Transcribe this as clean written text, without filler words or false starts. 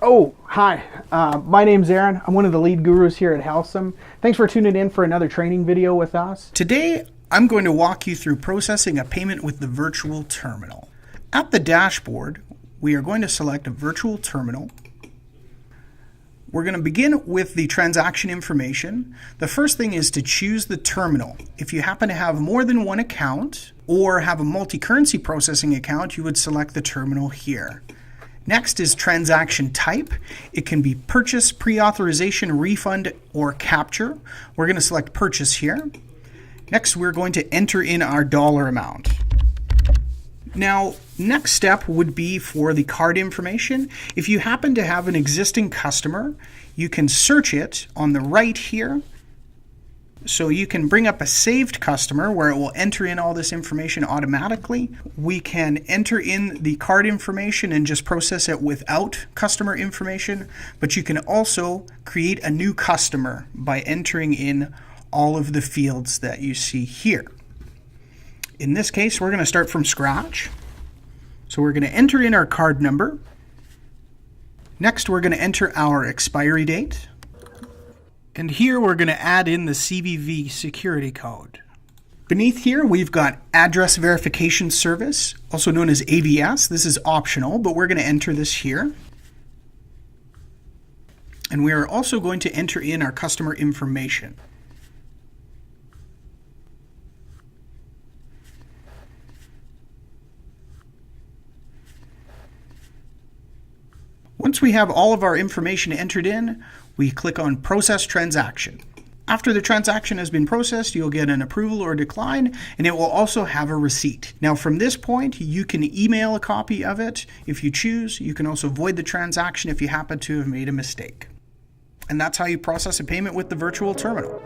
Oh, hi. My name's Aaron. I'm one of the lead gurus here at Helcim. Thanks for tuning in for another training video with us. Today, I'm going to walk you through processing a payment with the virtual terminal. At the dashboard, we are going to select a virtual terminal. We're going to begin with the transaction information. The first thing is to choose the terminal. If you happen to have more than one account or have a multi-currency processing account, you would select the terminal here. Next is transaction type. It can be purchase, pre-authorization, refund, or capture. We're going to select purchase here. Next, we're going to enter in our dollar amount. Now, next step would be for the card information. If you happen to have an existing customer, you can search it on the right here. So you can bring up a saved customer where it will enter in all this information automatically. We can enter in the card information and just process it without customer information, but you can also create a new customer by entering in all of the fields that you see here. In this case, we're going to start from scratch. So we're going to enter in our card number. Next, we're going to enter our expiry date. And here we're going to add in the CVV security code. Beneath here, we've got address verification service, also known as AVS. This is optional, but we're going to enter this here. And we are also going to enter in our customer information. Once we have all of our information entered in, we click on Process Transaction. After the transaction has been processed, you'll get an approval or decline, and it will also have a receipt. Now from this point, you can email a copy of it if you choose. You can also void the transaction if you happen to have made a mistake. And that's how you process a payment with the virtual terminal.